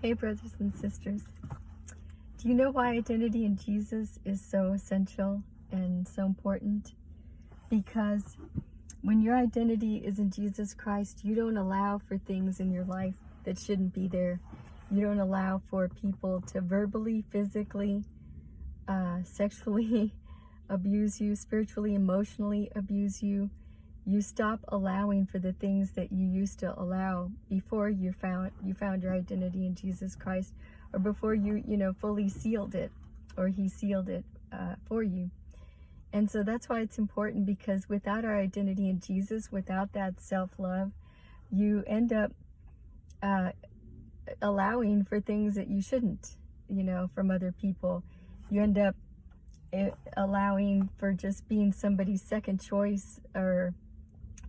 Hey, brothers and sisters. Do you know why identity in Jesus is so essential and so important? Because when your identity is in Jesus Christ, you don't allow for things in your life that shouldn't be there. You don't allow for people to verbally, physically, sexually abuse you, spiritually, emotionally abuse you. You stop allowing for the things that you used to allow before you found your identity in Jesus Christ, or before you fully sealed it, or He sealed it for you. And so that's why it's important, because without our identity in Jesus, without that self-love, you end up allowing for things that you shouldn't, from other people. You end up allowing for just being somebody's second choice or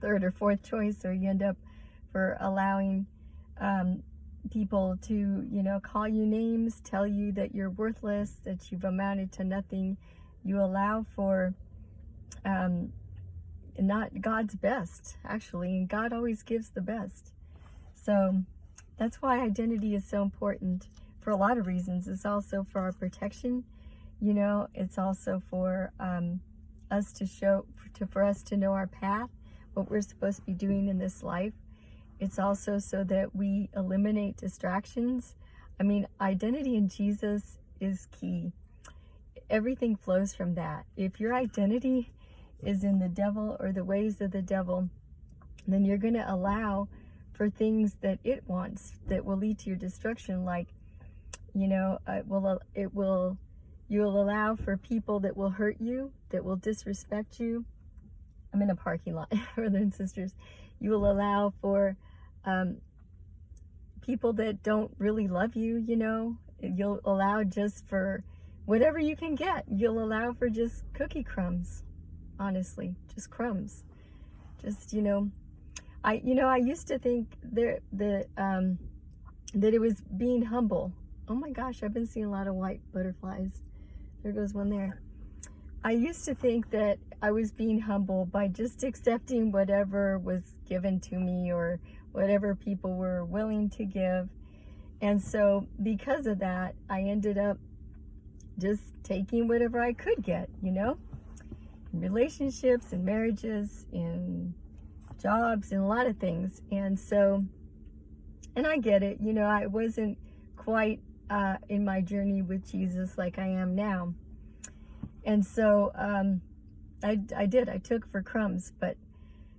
third or fourth choice, or you end up for allowing people to, call you names, tell you that you're worthless, that you've amounted to nothing. You allow for not God's best, actually, and God always gives the best. So that's why identity is so important for a lot of reasons. It's also for our protection. It's also for us for us to know our path, what we're supposed to be doing in this life. It's also so that we eliminate distractions. Identity in Jesus is key. Everything flows from that. If your identity is in the devil or the ways of the devil, then you're going to allow for things that it wants that will lead to your destruction. Like, you'll allow for people that will hurt you, that will disrespect you. I'm in a parking lot, brothers and sisters. You will allow for people that don't really love you, You'll allow just for whatever you can get. You'll allow for just cookie crumbs, honestly, just crumbs. Just, I used to think that it was being humble. Oh my gosh, I've been seeing a lot of white butterflies. There goes one there. I used to think that I was being humble by just accepting whatever was given to me, or whatever people were willing to give. And so because of that, I ended up just taking whatever I could get, in relationships and marriages, in jobs, and a lot of things. And I get it, I wasn't quite in my journey with Jesus like I am now. And so I took for crumbs. But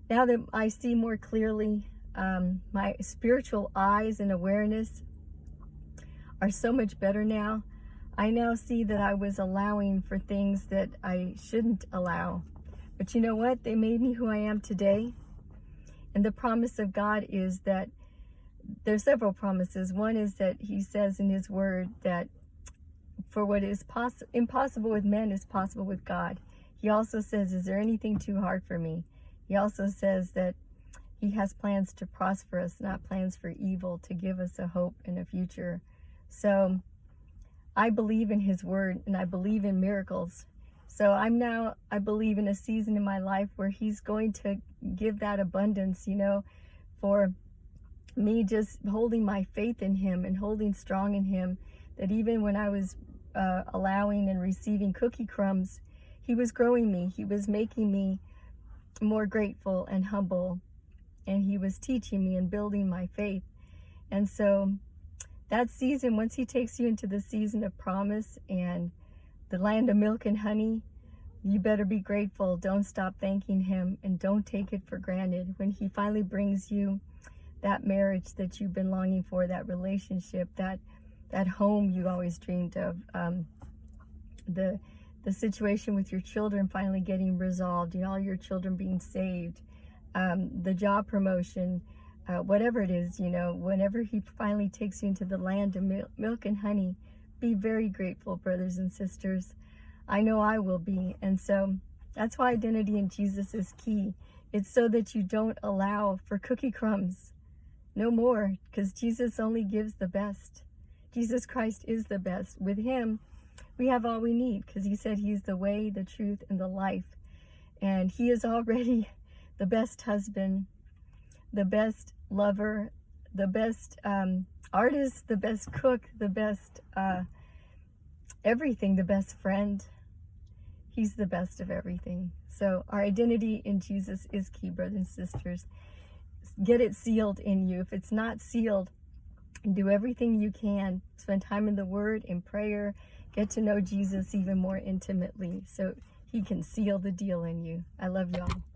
now that I see more clearly, my spiritual eyes and awareness are so much better now. I now see that I was allowing for things that I shouldn't allow. But you know what? They made me who I am today. And the promise of God is that there's several promises. One is that He says in His word that for what is impossible with men is possible with God. He also says, is there anything too hard for me? He also says that He has plans to prosper us, not plans for evil, to give us a hope and a future. So I believe in His word, and I believe in miracles. So I believe in a season in my life where He's going to give that abundance, for me, just holding my faith in Him and holding strong in Him, that even when I was allowing and receiving cookie crumbs, He was growing me. He was making me more grateful and humble, and He was teaching me and building my faith. And so that season, once He takes you into the season of promise and the land of milk and honey, you better be grateful. Don't stop thanking Him, and don't take it for granted. When He finally brings you that marriage that you've been longing for, that relationship, that home you always dreamed of, the situation with your children finally getting resolved, all your children being saved, the job promotion, whatever it is, whenever He finally takes you into the land of milk and honey, be very grateful, brothers and sisters. I know I will be. And so that's why identity in Jesus is key. It's so that you don't allow for cookie crumbs. No more, because Jesus only gives the best. Jesus Christ is the best. With Him, we have all we need, because He said He's the way, the truth, and the life. And He is already the best husband, the best lover, the best artist, the best cook, the best everything, the best friend. He's the best of everything. So our identity in Jesus is key, brothers and sisters. Get it sealed in you. If it's not sealed, do everything you can. Spend time in the Word, in prayer. Get to know Jesus even more intimately so he can seal the deal in you. I love y'all.